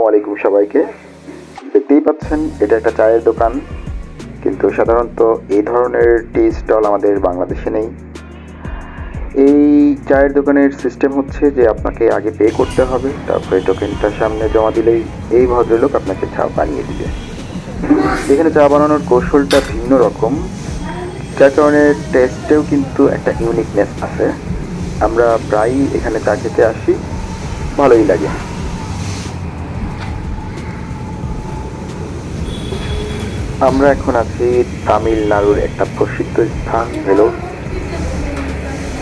আলাইকুম সবাইকে। দেখতেই পাচ্ছেন এটা একটা চায়ের দোকান, কিন্তু সাধারণত এই ধরনের টি স্টল আমাদের বাংলাদেশে নেই। এই চায়ের দোকানের সিস্টেম হচ্ছে যে আপনাকে আগে পে করতে হবে, তারপরে টোকেনটা সামনে জমা দিলেই এই ভদ্রলোক আপনাকে চা বানিয়ে দিবে। এখানে চা বানানোর কৌশলটা ভিন্ন রকম, যার কারণে টেস্টেও কিন্তু একটা ইউনিকনেস আছে। আমরা প্রায়ই এখানে চা খেতে আসি, ভালোই লাগে। আমরা এখন আছি তামিলনাড়ুর একটা প্রসিদ্ধ স্থান ভেলোর।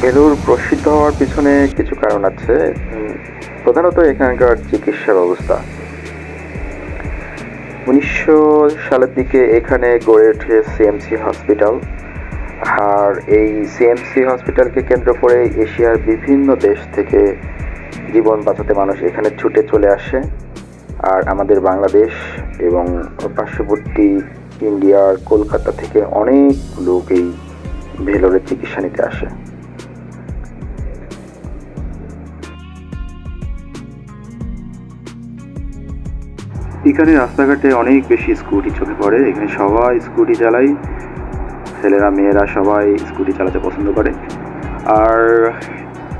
ভেলোর প্রসিদ্ধ হওয়ার পিছনে কিছু কারণ আছে। প্রধানত এখানকার চিকিৎসা ব্যবস্থা। 1900 সালের দিকে এখানে গড়ে ওঠে সিএমসি হসপিটাল। আর এই সিএমসি হসপিটালকে কেন্দ্র করে এশিয়ার বিভিন্ন দেশ থেকে জীবন বাঁচাতে মানুষ এখানে ছুটে চলে আসে। আর আমাদের বাংলাদেশ এবং পার্শ্ববর্তী ইন্ডিয়ার কলকাতা থেকে অনেক লোক এই ভেলোরে চিকিৎসা নিতে আসে। এখানে রাস্তাঘাটে অনেক বেশি স্কুটি চোখে পড়ে। এখানে সবাই স্কুটি চালায়, ছেলেরা মেয়েরা সবাই স্কুটি চালাতে পছন্দ করে। আর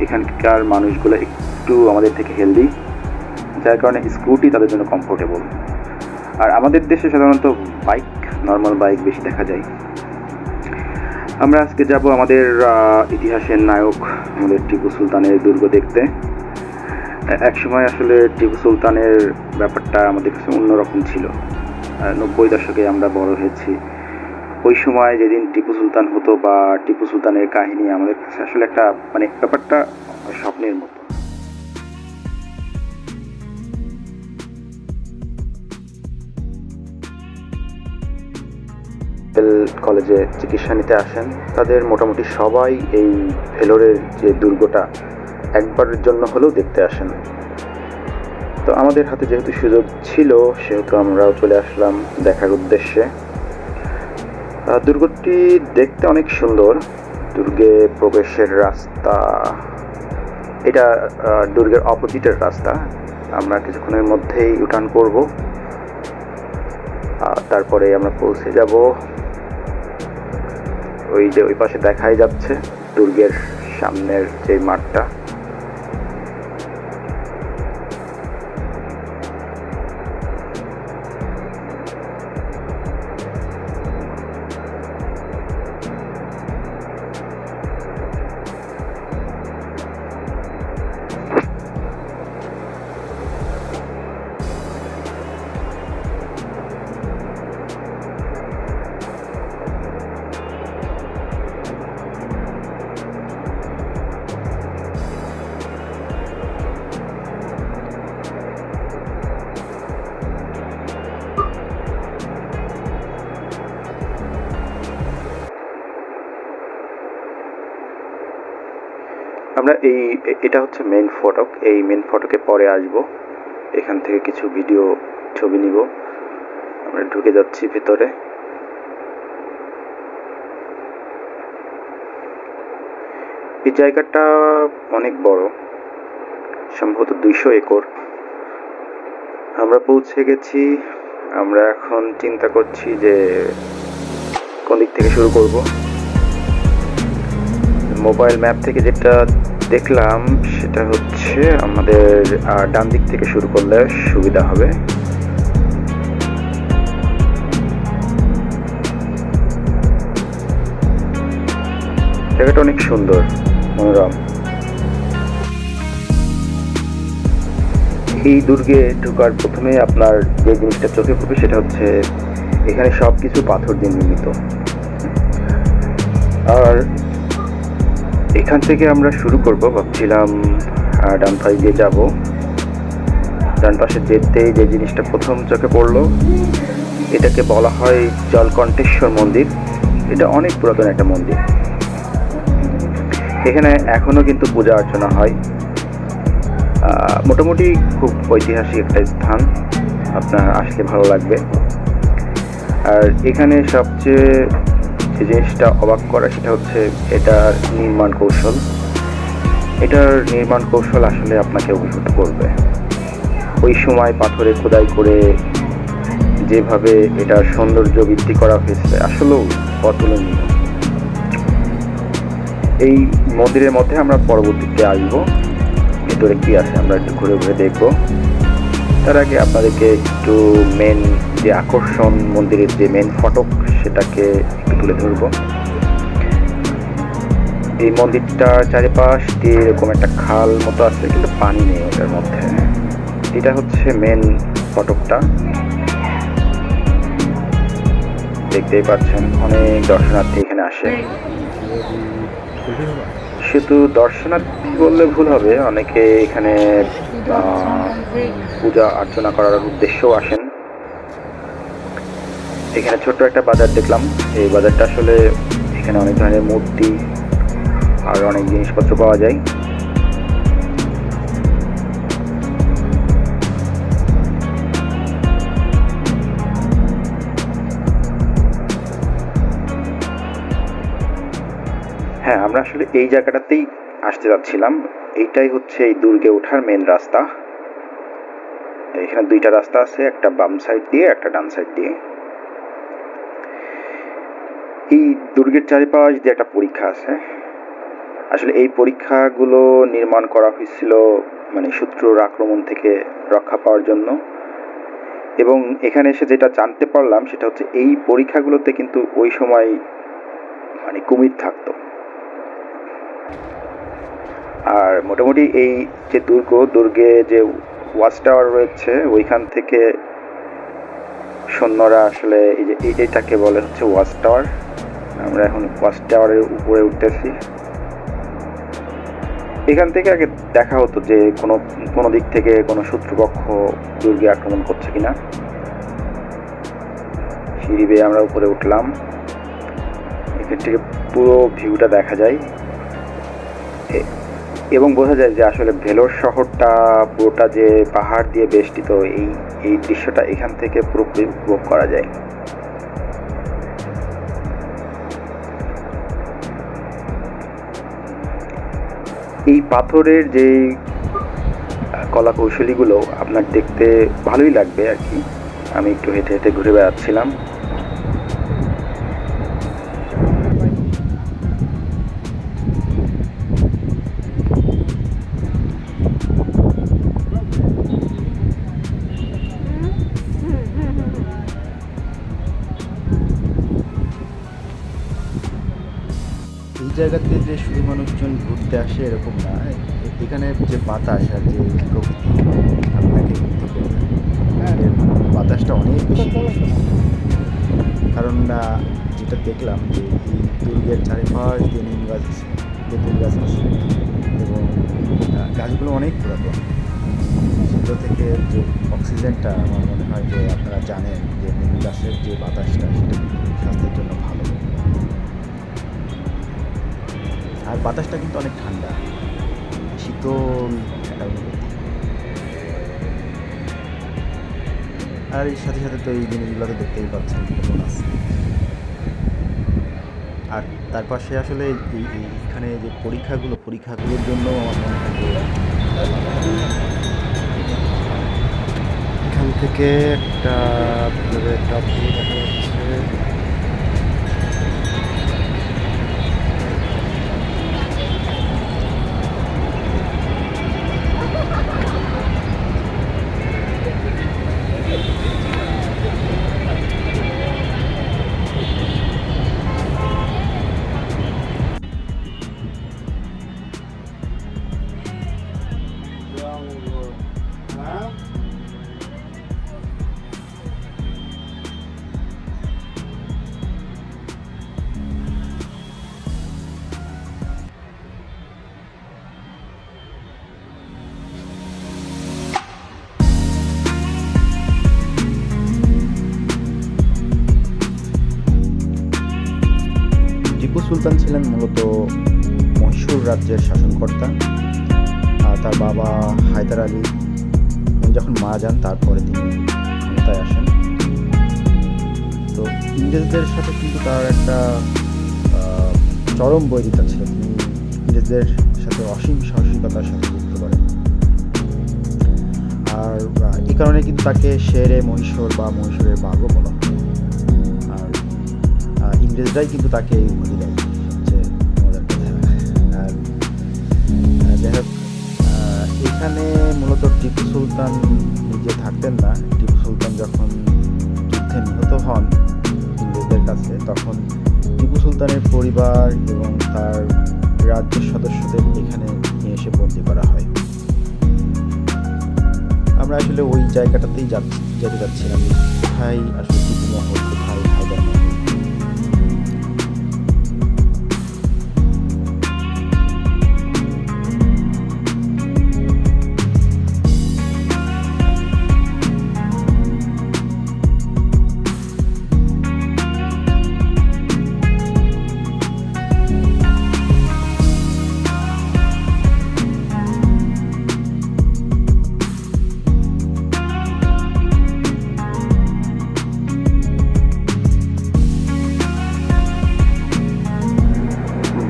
এখানকার মানুষগুলো একটু আমাদের থেকে হেলদি, যার কারণে স্কুটি তাদের জন্য কমফোর্টেবল। আর আমাদের দেশে সাধারণত বাইক, নর্মাল বাইক বেশি দেখা যায়। আমরা আজকে যাব আমাদের ইতিহাসের নায়ক আমাদের টিপু সুলতানের দুর্গ দেখতে। একসময় আসলে টিপু সুলতানের ব্যাপারটা আমাদের কাছে অন্যরকম ছিল। 90 দশকে আমরা বড় হয়েছি। ওই সময় যেদিন টিপু সুলতান হতো বা টিপু সুলতানের কাহিনী আমাদের কাছে আসলে একটা ব্যাপারটা স্বপ্নের মতো। কলেজে চিকিৎসা নিতে আসেন তাদের মোটামুটি সবাই এই ভেলোরের যে দুর্গটা একবারের জন্য হলেও দেখতে আসেন। তো আমাদের হাতে যেহেতু সুযোগ ছিল, সেহেতু আমরাও চলে আসলাম দেখার উদ্দেশ্যে। দুর্গটি দেখতে অনেক সুন্দর। দুর্গে প্রবেশের রাস্তা, এটা দুর্গের অপোজিটের রাস্তা। আমরা কিছুক্ষণের মধ্যেই ইউটার্ন করব, তারপরে আমরা পৌঁছে যাব ওই পাশে দেখাই যাচ্ছে দুর্গের সামনের যে মাঠটা। আমরা এটা হচ্ছে মেইন ফটক। এই মেইন ফটকে পরে আসব, এখান থেকে কিছু ভিডিও ছবি নিব। আমরা ঢুকে যাচ্ছি ভেতরে। এই জায়গাটা অনেক বড়, সম্ভবত 200 একর। আমরা পৌঁছে গেছি। আমরা এখন চিন্তা করছি যে কোন দিক থেকে শুরু করব। মোবাইল ম্যাপ থেকে যেটা দেখলাম সেটা হচ্ছে আমাদের ডান দিক থেকে শুরু করলে সুবিধা হবে। জায়গাটা অনেক সুন্দর, মনোরম। এই দুর্গে ঢোকার প্রথমে আপনার যে জিনিসটা চোখে পড়বে সেটা হচ্ছে এখানে সব কিছু পাথর দিয়ে নির্মিত। আর এখান থেকে আমরা শুরু করব ভাবছিলাম ডান পাশ দিয়ে যাব। ডান পাশে যেতেই যে জিনিসটা প্রথম চোখে পড়লো, এটাকে বলা হয় জলকণ্ঠেশ্বর মন্দির। এটা অনেক পুরাতন একটা মন্দির। এখানে এখনো কিন্তু পূজা অর্চনা হয়। মোটামুটি খুব ঐতিহাসিক একটা স্থান, আপনার আসলে ভালো লাগবে। আর এখানে সবচেয়ে যে জিনিসটা অবাক করা সেটা হচ্ছে এটার নির্মাণ কৌশল। এটার নির্মাণ কৌশল আসলে আপনাকে অভিভূত করবে। ওই সময় পাথরে খোদাই করে যেভাবে এটার সৌন্দর্য বৃদ্ধি করা হয়েছে আসলেও অতুলনীয়। এই মন্দিরের মধ্যে আমরা পরবর্তীতে আসবো, ভেতরে কি আছে আমরা একটু ঘুরে ঘুরে দেখবো। তার আগে আপনাদেরকে একটু মেন যে আকর্ষণ, মন্দিরের যে মেন ফটক সেটাকে একটু তুলে ধরবো। এই মন্দিরটার চারিপাশ দিয়ে এরকম একটা খাল মতো আছে, কিন্তু পানি নেই ওটার মধ্যে। এটা হচ্ছে মেন ফটকটা, দেখতেই পাচ্ছেন অনেক দর্শনার্থী এখানে আসে। শুধু দর্শনার্থী বললে ভুল হবে, অনেকে এখানে পূজা অর্চনা করার উদ্দেশ্যেও আসেন। এখানে ছোট্ট একটা বাজার দেখলাম। এই বাজারটা আসলে এখানে অনেক ধরনের মূর্তি আর অনেক জিনিসপত্র পাওয়া যায়। হ্যাঁ, আমরা আসলে এই জায়গাটাতেই আসতে যাচ্ছিলাম। এইটাই হচ্ছে এই দুর্গে ওঠার মেন রাস্তা। এখানে দুইটা রাস্তা আছে, একটা বাম সাইড দিয়ে একটা ডান সাইড দিয়ে। এই দুর্গের চারিপাশ দিয়ে একটা পরীক্ষা আছে। আসলে এই পরীক্ষাগুলো নির্মাণ করা হয়েছিল মানে শত্রুর আক্রমণ থেকে রক্ষা পাওয়ার জন্য। এবং এখানে এসে যেটা জানতে পারলাম সেটা হচ্ছে এই পরীক্ষাগুলোতে কিন্তু ওই সময় মানে কুমির থাকতো। আর মোটামুটি এই যে দুর্গে যে ওয়াচ টাওয়ার রয়েছে ওইখান থেকে সৈন্যরা আসলে এই যে এটাকে বলে হচ্ছে ওয়াচ টাওয়ার। আমরা এখন ওয়াচ টাওয়ারের উপরে উঠতেছি। এখান থেকে আগে দেখা হতো যে কোনো দিক থেকে কোনো শত্রুপক্ষ দুর্গে আক্রমণ করছে কিনা। সিঁড়ি বেয়ে আমরা উপরে উঠলাম, এখান থেকে পুরো ভিউটা দেখা যায় এবং বোঝা যায় যে আসলে ভেলোর শহরটা পুরোটা যে পাহাড় দিয়ে বেষ্টিত। এই দৃশ্যটা এখান থেকে পুরোপুরি উপভোগ করা যায়। এই পাথরের যে কলা কৌশলীগুলো আপনার দেখতে ভালোই লাগবে আর কি। আমি একটু হেঁটে হেঁটে ঘুরে বেড়াচ্ছিলাম। এই জায়গাতে যে শুধু মানুষজন ঘুরতে আসে এরকম না, এখানে যে বাতাস আর যে প্রকৃতি আপনাকে মুগ্ধ করবে। এর বাতাসটা অনেক বেশি, কারণ যেটা দেখলাম যে এই দুর্গের চারিপাশ দিয়ে নিম গাছ আছে, তেঁতুল গাছ আছে এবং গাছগুলো অনেক পুরাতন। সেগুলো থেকে যে অক্সিজেনটা আমার মনে হয় যে আপনারা জানেন যে নিম গাছের যে বাতাসটা সেটা স্বাস্থ্যের জন্য ভালো। আর বাতাসটা কিন্তু অনেক ঠান্ডা, শীতল একটা অনুভূতি। আর এর সাথে সাথে তো এই জিনিসগুলো তো দেখতেই পাচ্ছেন কেমন আছে। আর তার পাশে আসলে এইখানে যে পরীক্ষাগুলোর জন্য আমার মনে হয় যে এখান থেকে একটা ভিউ দেখা যাচ্ছে। টিপু সুলতান ছিলেন মূলত মহীশূর রাজ্যের শাসনকর্তা। তার বাবা হায়দার আলী যখন মারা যান তারপরে তিনি ক্ষমতায় আসেন। তো ইংরেজদের সাথে কিন্তু তার একটা চরম বৈরিতা ছিল। তিনি ইংরেজদের সাথে অসীম সাহসিকতার সাথে যুদ্ধ করেন। আর এই কারণে কিন্তু তাকে শেরে মহীশূর বা মহীশূরের বাঘও বলা হয়। আর ইংরেজরাই কিন্তু তাকে এই উপাধি দেয়, সবচেয়ে মজার কথা। আর যাই হোক, এখানে মূলত টিপু সুলতান নিজে থাকতেন না। টিপু সুলতান যখন যুদ্ধে নিহত হন ইংরেজদের কাছে, তখন টিপু সুলতানের পরিবার এবং তার রাজ্যের সদস্যদের এখানে নিয়ে এসে বন্দি করা হয়। আমরা আসলে ওই জায়গাটাতেই যেতে যাচ্ছিলাম, কোথায় আসলে টিপু মহল, কোথায় হায়দার মহল।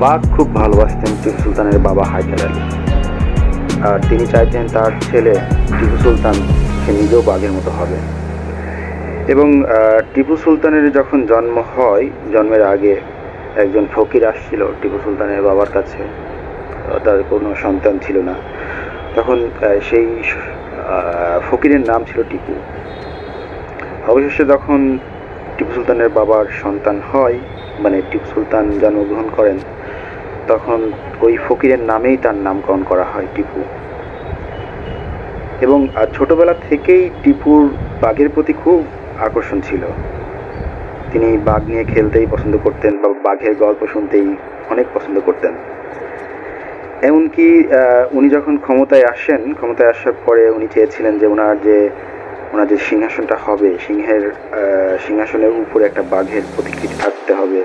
বাঘ খুব ভালোবাসতেন টিপু সুলতানের বাবা হায়দার আলী, আর তিনি চাইতেন তার ছেলে টিপু সুলতান সে নিজেও বাঘের মতো হবে। এবং টিপু সুলতানের যখন জন্ম হয়, জন্মের আগে একজন ফকির আসছিল টিপু সুলতানের বাবার কাছে, তার কোনো সন্তান ছিল না। তখন সেই ফকিরের নাম ছিল টিপু। অবশেষে যখন টিপু সুলতানের বাবার সন্তান হয়, মানে টিপু সুলতান জন্মগ্রহণ করেন, তখন ওই ফকিরের নামেই তার নামকরণ করা হয় টিপু। এবং ছোটবেলা থেকেই টিপুর বাঘের প্রতি খুব আকর্ষণ ছিল। তিনি বাঘ নিয়ে খেলতেই পছন্দ করতেন বা বাঘের গল্প শুনতেই অনেক পছন্দ করতেন। এমনকি উনি যখন ক্ষমতায় আসার পরে উনি চেয়েছিলেন যে ওনার যে সিংহাসনটা হবে, সিংহাসনের উপরে একটা বাঘের প্রতিকৃতি থাকতে হবে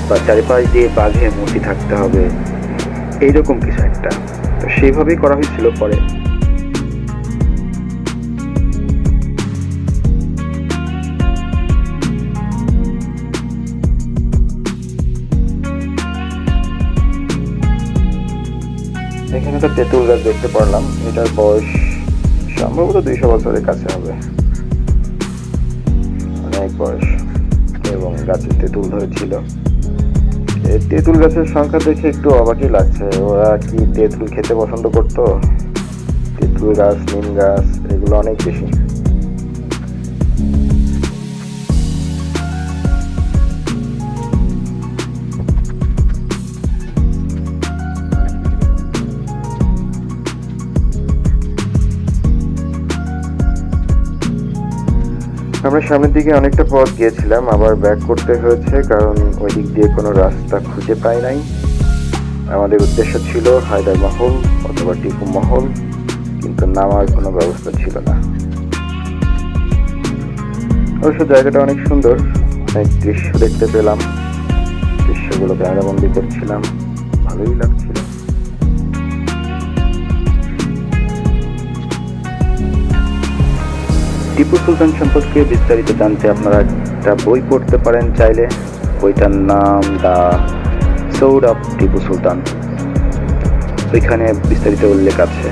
বা চারিপাশ দিয়ে বাঘের মূর্তি থাকতে হবে, এইরকম কিছু একটা। তো সেইভাবেই করা হয়েছিল পরে। এখানে একটা তেঁতুল গাছ দেখতে পারলাম, এটার বয়স সম্ভবত 200 বছরের কাছে হবে, অনেক বয়স। এবং গাছে তেঁতুল ধরেছিল। এই তেঁতুল গাছের সংখ্যা দেখে একটু অবাকই লাগছে, ওরা কি তেঁতুল খেতে পছন্দ করতো? তেঁতুল গাছ, নিম গাছ, এগুলো অনেক বেশি। আমরা সামনের দিকে অনেকটা পথ গিয়েছিলাম, আবার ব্যাক করতে হয়েছে, কারণ ওই দিক দিয়ে কোনো রাস্তা খুঁজে পাই নাই। আমাদের উদ্দেশ্য ছিল হায়দার মহল অথবা টিপু মহল, কিন্তু নামার কোনো ব্যবস্থা ছিল না। অবশ্য জায়গাটা অনেক সুন্দর, অনেক দৃশ্য দেখতে পেলাম, দৃশ্যগুলো ক্যামেরাবন্দি করছিলাম, ভালোই লাগছিল। টিপু সুলতান সম্পর্কে বিস্তারিত জানতে আপনারা একটা বই পড়তে পারেন চাইলে। বইটার নাম the sword of Tipu Sultan, ওইখানে বিস্তারিত উল্লেখ আছে।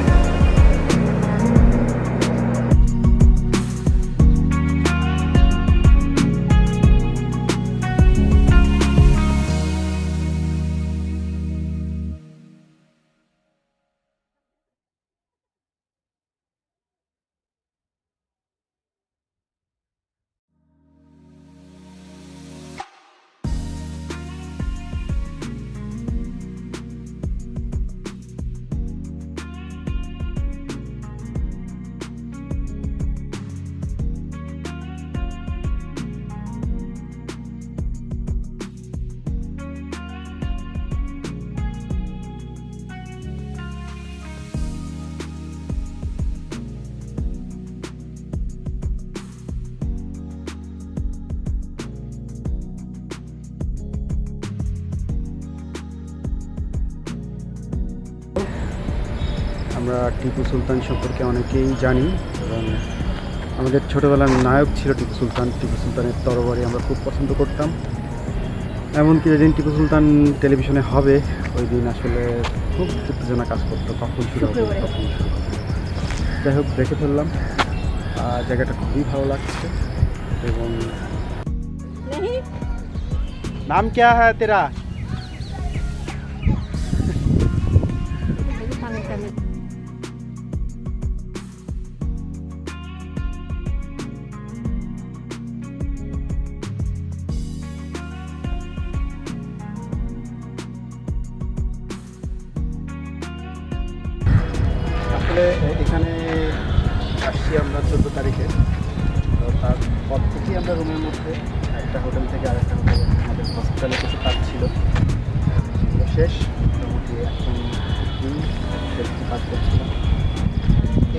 আমরা টিপু সুলতান সম্পর্কে অনেকেই জানি, এবং আমাদের ছোটোবেলার নায়ক ছিল টিপু সুলতান। টিপু সুলতানের তরবারি আমরা খুব পছন্দ করতাম। এমনকি যেদিন টিপু সুলতান টেলিভিশনে হবে, ওই দিন আসলে খুব উত্তেজনা কাজ করতো, কখন শুরু হবে। যাই হোক দেখে ফেললাম, জায়গাটা খুবই ভালো লাগছে। এবং নাম क्या है तेरा? আসলে এখানে আসছি আমরা 14 তারিখে। তো তারপর থেকেই আমরা রুমের মধ্যে একটা হোটেল থেকে আরেকটা হোটেলে, আমাদের হসপিটালে কিছু কাজ ছিল, সেগুলো শেষ। মোটামুটি এখন কিছু কাজ করছিলাম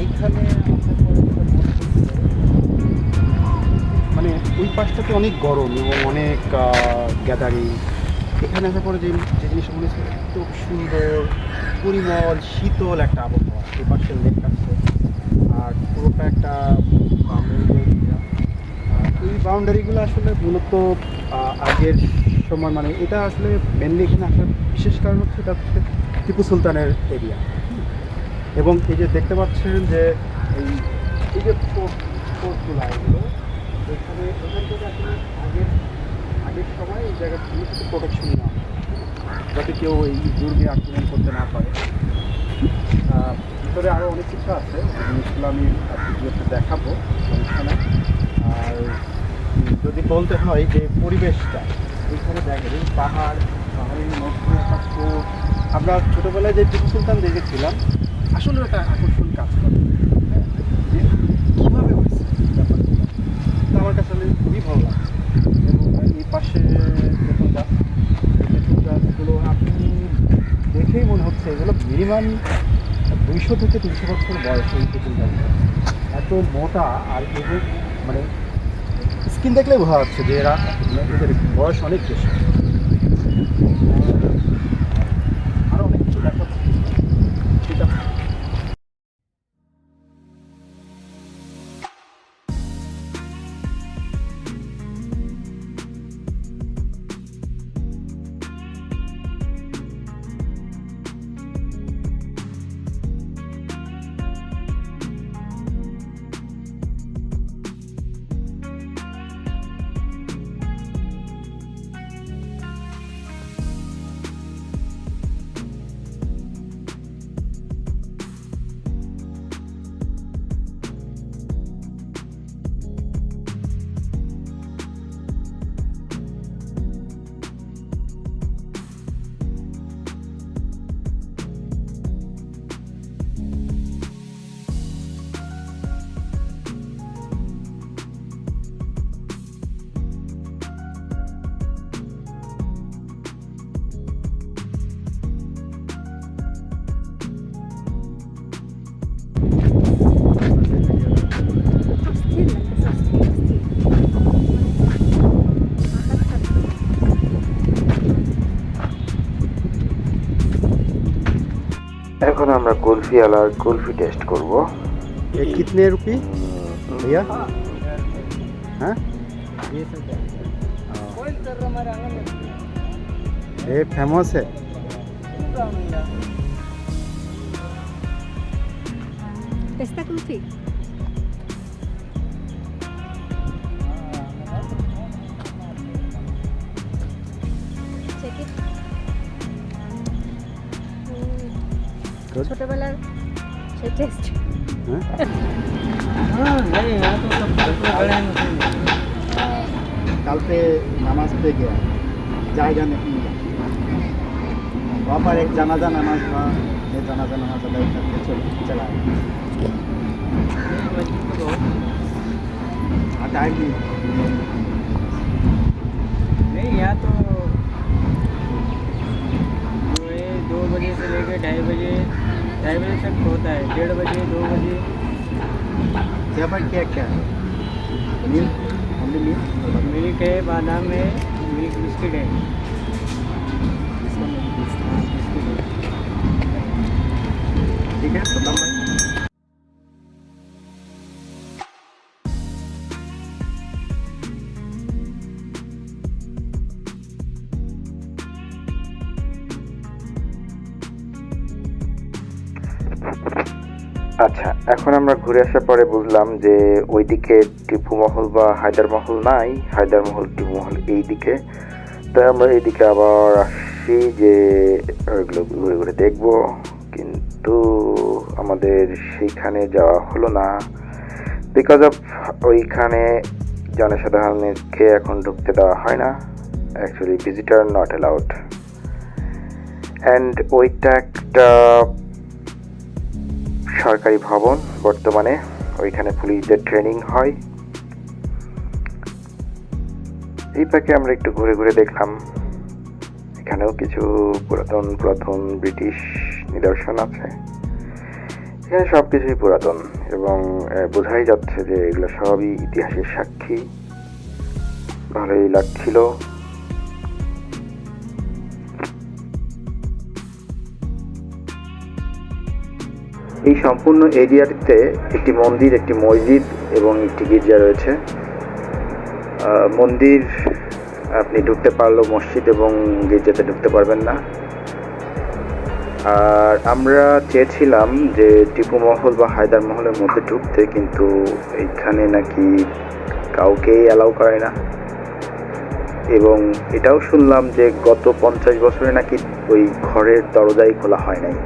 এইখানে। মানে ওই পাশটাতে অনেক গরম এবং অনেক গ্যাদারিং। এখানে আসার পরে যে জিনিসটা মনে হচ্ছে খুব সুন্দর পরিমল শীতল একটা আবহাওয়া। এই পাশে লেক আছে আর পুরোটা একটা বাউন্ডারি। এই বাউন্ডারিগুলো আসলে মূলত আগের সময়, মানে এটা আসলে মেনলি এখানে আসার বিশেষ কারণ হচ্ছে এটা হচ্ছে টিপু সুলতানের এরিয়া। এবং এই যে দেখতে পাচ্ছেন যে এই যে ফোর্টগুলো এগুলো এখান থেকে আসলে আগের সময় এই জায়গাগুলো কিছু প্রোটেকশন নেওয়া হয় যাতে কেউ এই দুর্গে আক্রমণ করতে না পারে। ভিতরে আরও অনেক কিছু আছে, জিনিসগুলো আমি ভিডিওতে দেখাবো, সমস্যা নেই। আর যদি বলতে হয় যে পরিবেশটা এইখানে দেখেন, এই পাহাড়ের মধ্যে একটা ফোর্ট। আমরা ছোটোবেলায় যে টিপু সুলতান দেখেছিলাম আসলে একটা আকর্ষণ কাজ করে, যে কীভাবে হয়েছে ব্যাপারগুলো। তো আমার কাছে খুবই ভালো লাগছে। এবং এই পাশে তেঁতুল গাছগুলো আপনি দেখেই মনে হচ্ছে এগুলো মিনিমাম 200 থেকে 300 বছর বয়স। এই তেঁতুল গাছগুলো এত মোটা, আর এদের মানে স্কিন দেখলেই বোঝা যাচ্ছে যে এদের বয়স অনেক বেশি। আরও অনেক কিছু দেখাচ্ছে, ঠিক আছে। এখন আমরা কুলফি আলার কুলফি টেস্ট করব। ये कितने रुपये भैया? हाँ, ये फेमस है। Pesta kufi. Check it. Good. ছোটবেলার সেই টেস্ট। कल पे नमाज पे गया, जाएगा नहीं मिला। वहाँ पर एक जनाजा नमाज था, ये जनाजा नमाज अदा करके चला आया। टाइम नहीं, यहाँ तो ये 2 बजे से लेकर 2:30 बजे तक होता है। 1:30 बजे 2 बजे यहाँ पर क्या क्या है? Milk, only milk. मिल्क है, बादाम है, मिल्क बिस्किट है। ठीक है, सलाम भाई। আচ্ছা, এখন আমরা ঘুরে আসার পরে বুঝলাম যে ওইদিকে টিপু মহল বা হায়দার মহল নাই, হায়দার মহল টিপু মহল এইদিকে। তাই আমরা এইদিকে আবার আসছি যে ওইগুলো ঘুরে ঘুরে দেখবো, কিন্তু আমাদের সেইখানে যাওয়া হলো না বিকজ অফ ওইখানে জনসাধারণকে এখন ঢুকতে দেওয়া হয় না, actually visitor not allowed. And ওইটা একটা সরকারি ভবন বর্তমানে, ওইখানে পুলিশদের ট্রেনিং হয়। এই পাকে আমরা একটু ঘুরে ঘুরে দেখলাম, এখানেও কিছু পুরাতন পুরাতন ব্রিটিশ নিদর্শন আছে। এখানে সব কিছুই পুরাতন এবং বোঝাই যাচ্ছে যে এগুলো সবই ইতিহাসের সাক্ষী। ভালোই লাগছিল। এই সম্পূর্ণ এরিয়াটিতে একটি মন্দির, একটি মসজিদ এবং একটি গির্জা রয়েছে। মন্দির আপনি ঢুকতে পারলেও মসজিদ এবং গির্জাতে ঢুকতে পারবেন না। আর আমরা চেয়েছিলাম যে টিপু মহল বা হায়দার মহলের মধ্যে ঢুকতে, কিন্তু এইখানে নাকি কাউকেই অ্যালাউ করে না। এবং এটাও শুনলাম যে গত 50 বছরে নাকি ওই ঘরের দরজাই খোলা হয় নাই।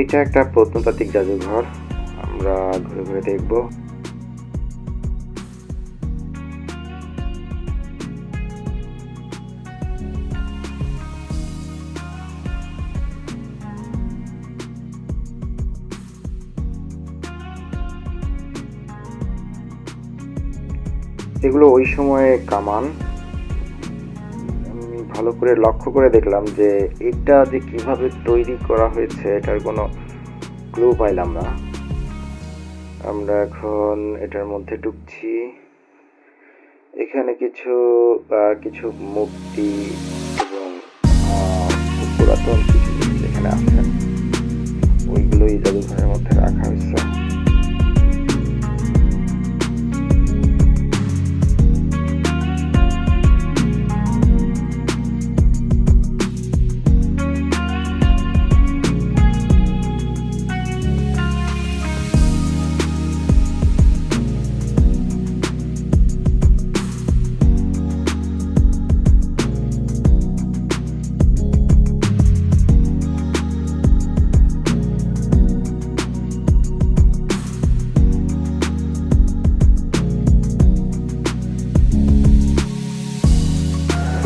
এটা একটা প্রত্নতাত্ত্বিক জাদুঘর, আমরা ঘুরে ঘুরে দেখব। এগুলো ওই সময়ে কামান। ভালো করে লক্ষ্য করে দেখলাম যে এটা যে কিভাবে তৈরি করা হয়েছে এটার কোনো ক্লু পাইলাম না। আমরা এখন এটার মধ্যে ঢুকছি। এখানে কিছু কিছু মূর্তি এবং পুরাতন কিছু জিনিস এখানে আছে, ওইগুলোই জাদুঘরের মধ্যে রাখা হয়েছে।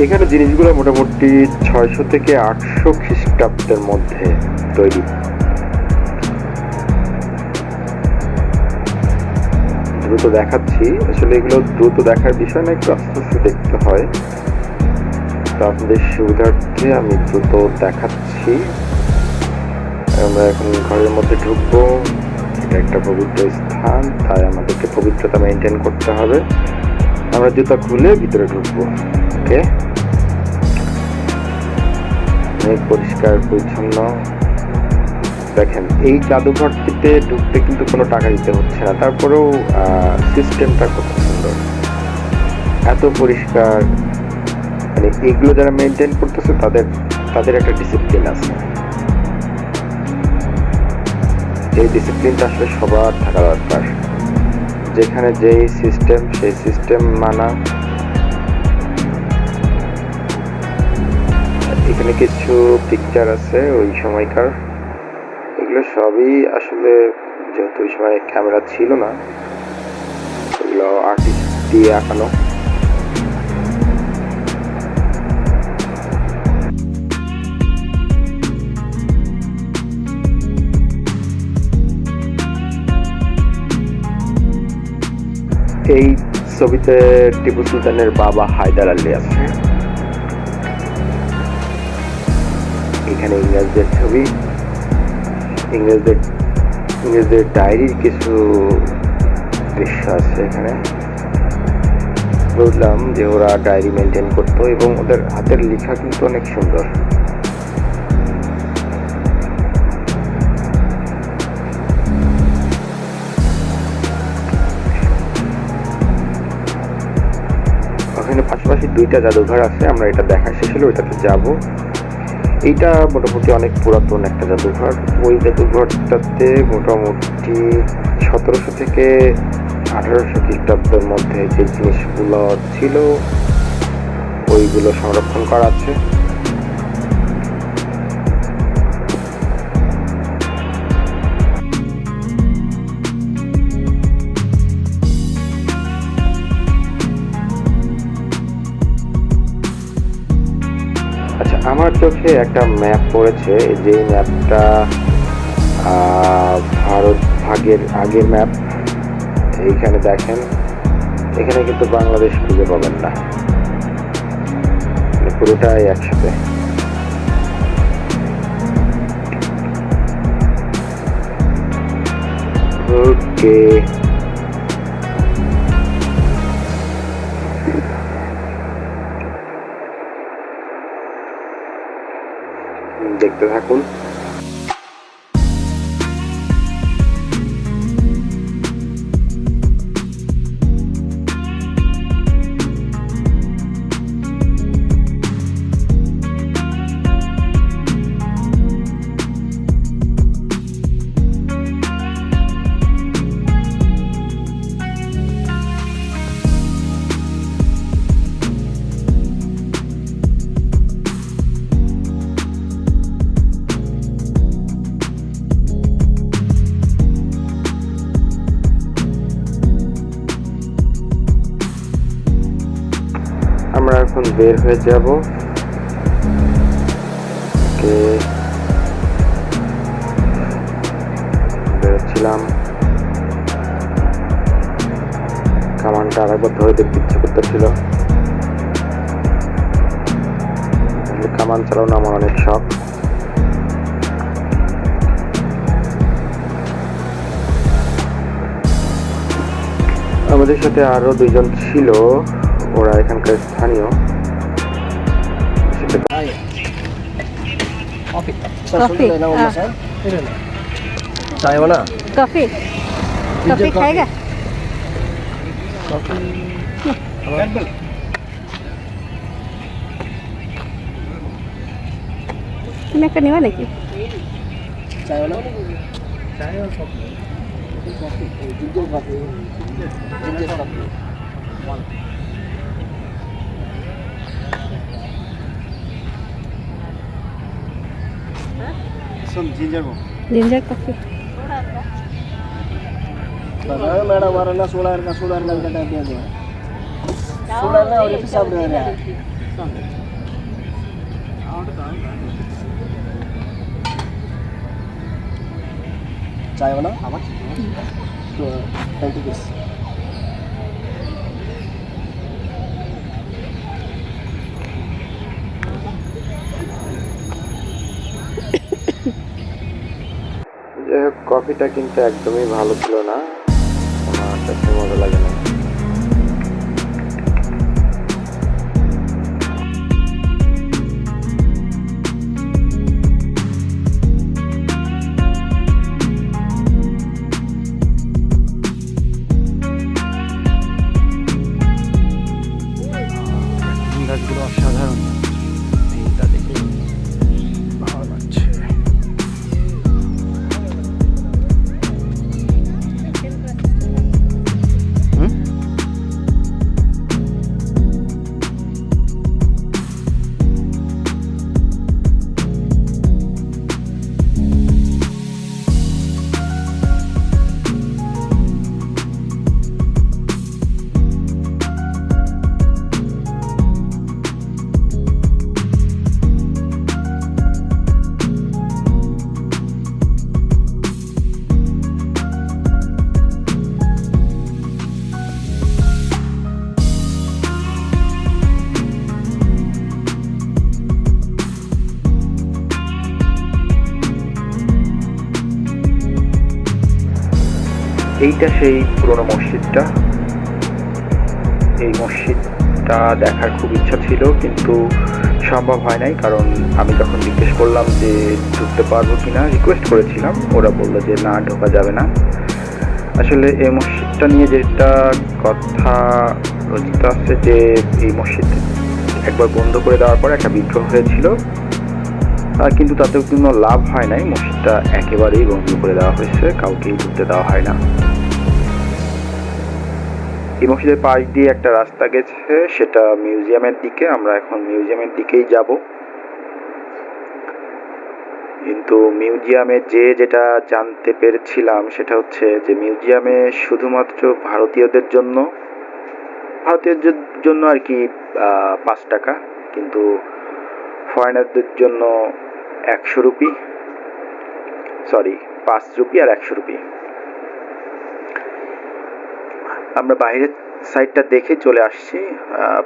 এখানে জিনিসগুলো মোটামুটি 600 থেকে 800 খ্রিস্টাব্দের মধ্যে তৈরি। দ্রুত দেখাচ্ছি, আসলে এগুলো দ্রুত দেখার বিষয় না, একটু আস্তে আস্তে দেখতে হয়। তো আপনাদের সুবিধার্থে আমি দ্রুত দেখাচ্ছি। আমরা এখন ঘরের মধ্যে ঢুকবো। এটা একটা পবিত্র স্থান, তাই আমাদেরকে পবিত্রতা মেনটেন করতে হবে। আমরা জুতা খুলে ভিতরে ঢুকবো। ওকে, অনেক পরিষ্কার পরিচ্ছন্ন। দেখেন এই জাদুঘরটিতে ঢুকতে কিন্তু কোনো টাকা দিতে হচ্ছে না, তারপরেও সিস্টেমটা কত সুন্দর, এত পরিষ্কার। মানে এগুলো যারা মেনটেন করতেছে তাদের একটা ডিসিপ্লিন আছে। এই ডিসিপ্লিনটা আসলে সবার থাকা দরকার। যেখানে যেই সিস্টেম সেই সিস্টেম মানা। এখানে কিছু পিকচার আছে ওই সময়কার, এগুলো সবই আসলে যেহেতু ওই সময় ক্যামেরা ছিল না, এগুলো আর্টিস্ট দিয়ে আঁকানো। এই ছবিতে টিপু সুলতানের বাবা হায়দার আলী আছে। এখানে ইংরেজদের ছবি, ইংরেজদের ডায়েরির কিছু দৃশ্য আছে এখানে। বুঝলাম যে ওরা ডায়েরি মেনটেন করতো এবং ওদের হাতের লেখা কিন্তু অনেক সুন্দর। ওখানে পাশাপাশি দুইটা জাদুঘর আছে, আমরা এটা দেখা শেষ হলে ওইটাতে যাব। এইটা মোটামুটি অনেক পুরাতন একটা জাদুঘর। ওই জাদুঘরটাতে মোটামুটি 1700 থেকে 1800 খ্রিস্টাব্দের মধ্যে যে জিনিসগুলো ছিল ওইগুলো সংরক্ষণ করা আছে। আচ্ছা, আমার চোখে একটা ম্যাপ পড়েছে, যে ম্যাপটা ভারত ভাগের আগের ম্যাপ। এইখানে দেখেন, এখানে কিন্তু বাংলাদেশ খুঁজে পাবেন না, পুরোটাই একসাথে। ওকে, দেখতে থাকুন। আমরা এখন বের হয়ে যাব। বেরোচ্ছিলাম, কামানটা আরেকবার ধরে দেখতে ইচ্ছে করতেছিল। কামান চালানো আমার অনেক শখ। আমাদের সাথে আরো দুইজন ছিল, ওরা এখানকার স্থানীয়। कॉफी चाय वाला कॉफी कॉफी खाएगा तुम्हें करने वाले की चाय वाला चाय और coffee ginger coffee some ginger coffee madam हमारा सोलर का टाइम दिया गया सोलर ना और ये सब रह रहा है चाय वाला तो 20 rupees যাই হোক, কফিটা কিন্তু একদমই ভালো ছিল না, আমার কাছে মজা লাগে না। এইটা সেই পুরনো মসজিদটা। এই মসজিদটা দেখার খুব ইচ্ছা ছিল, কিন্তু সম্ভব হয় নাই, কারণ আমি যখন জিজ্ঞেস করলাম যে ঢুকতে পারবো কিনা, রিকোয়েস্ট করেছিলাম, ওরা বললো যে না, ঢোকা যাবে না। আসলে এই মসজিদটা নিয়ে যেটা কথা রচিত আছে যে এই মসজিদ একবার বন্ধ করে দেওয়ার পর একটা বিদ্রোহ হয়েছিল, কিন্তু তাতে কোনো লাভ হয় নাই। মসজিদটা একেবারেই বন্ধ করে দেওয়া হয়েছে, কাউকেই ঢুকতে দেওয়া হয় না। এই মসজিদের পাশ দিয়ে একটা রাস্তা গেছে, সেটা মিউজিয়ামের দিকে। আমরা এখন মিউজিয়ামের দিকেই যাব। কিন্তু মিউজিয়ামে যেটা জানতে পেরেছিলাম সেটা হচ্ছে যে মিউজিয়ামে শুধুমাত্র ভারতীয়দের জন্য আর কি 5 টাকা, কিন্তু ফরেনারদের জন্য 100 রুপি, 5 রুপি আর 100 রুপি। আমরা বাইরের সাইডটা দেখে চলে আসছি,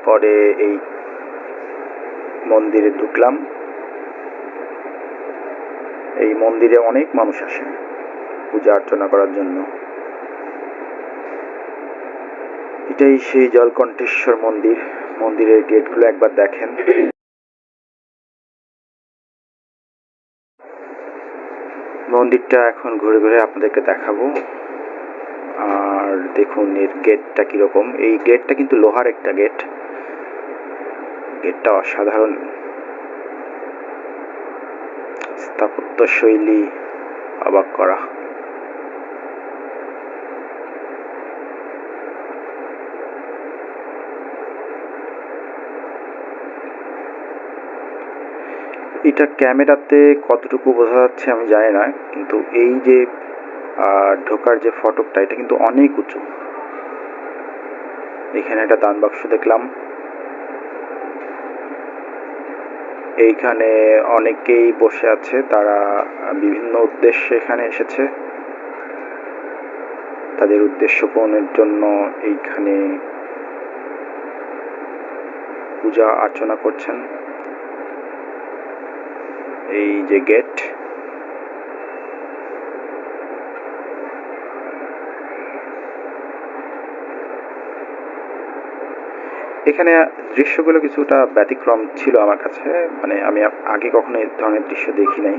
পরে এই মন্দিরে ঢুকলাম। এই মন্দিরে অনেক মানুষ আসে পূজা অর্চনা করার জন্য। এটাই সেই জলকণ্ঠেশ্বর মন্দির। মন্দিরের গেটগুলো একবার দেখেন। মন্দিরটা এখন ঘুরে ঘুরে আপনাদেরকে দেখাবো। আর দেখুন এর গেটটা কিরকম। এই গেটটা কিন্তু লোহার একটা গেট। গেটটা অসাধারণ, স্থাপত্য শৈলী অবাক করা। এটা ক্যামেরাতে কতটুকু বোঝা যাচ্ছে আমি জানি না, কিন্তু এই যে ঢোকার যে ফটকটা, এটা কিন্তু অনেক উঁচু। এখানে একটা দান বাক্স দেখলাম। এইখানে অনেকেই বসে আছে, তারা বিভিন্ন উদ্দেশ্যে এখানে এসেছে। তাদের উদ্দেশ্য পূরণের জন্য এইখানে পূজা অর্চনা করছেন। এই যে গেট, এখানে দৃশ্যগুলো কিছুটা ব্যতিক্রম ছিল আমার কাছে, মানে আমি আগে কখনো এই ধরনের দৃশ্য দেখি নাই।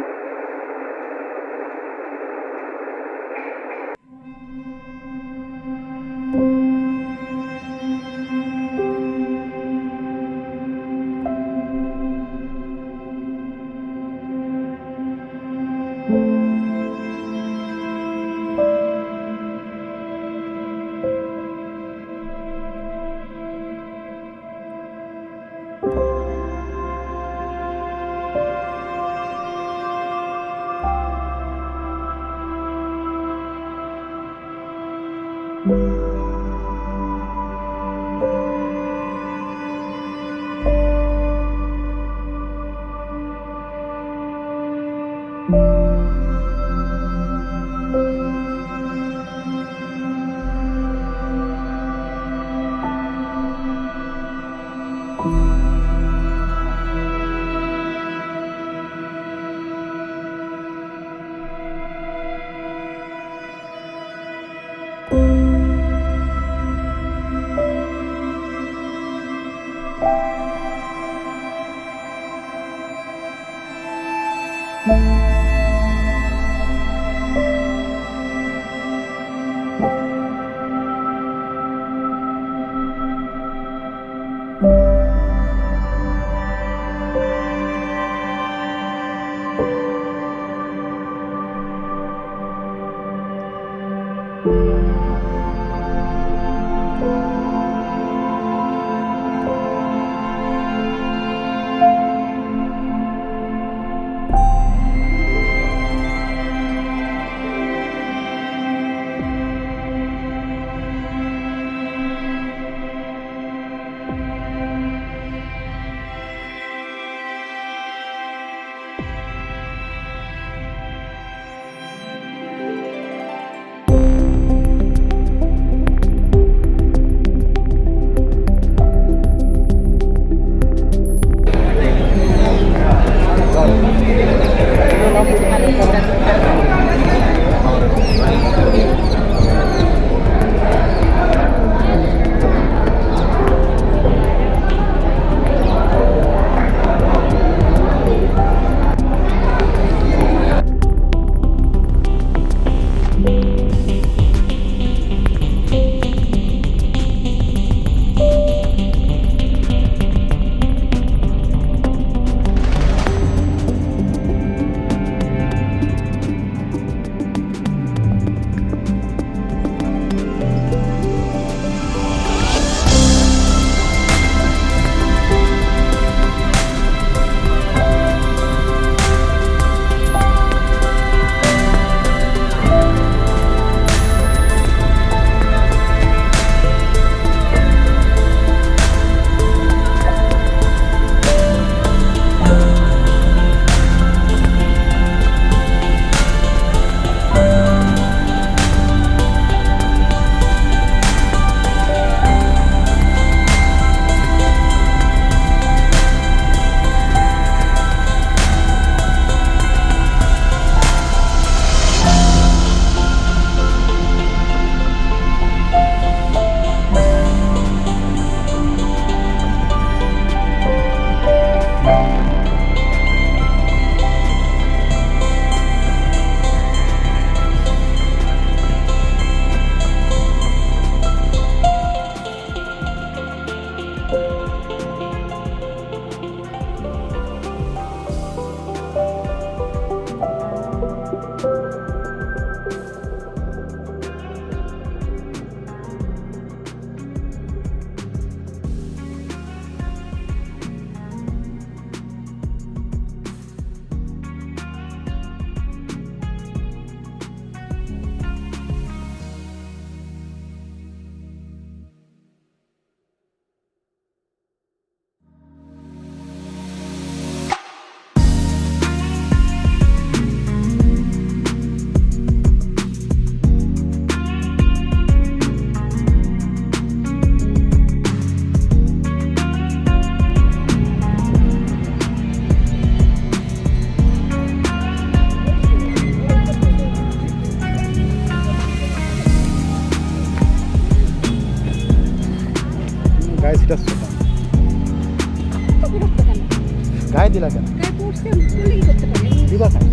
দিলা কেন? গায়ে পড়ছে বলে কি করতে পারি দিবা কেন?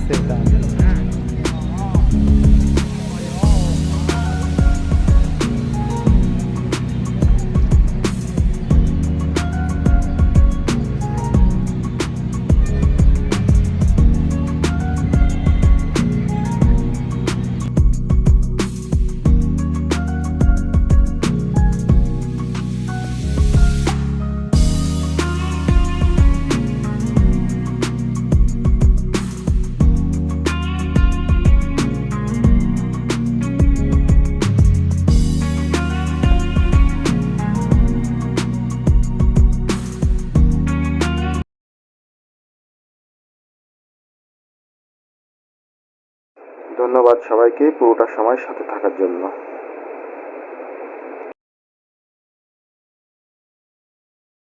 সেটা ধন্যবাদ সবাইকে পুরোটা সময় সাথে থাকার জন্য।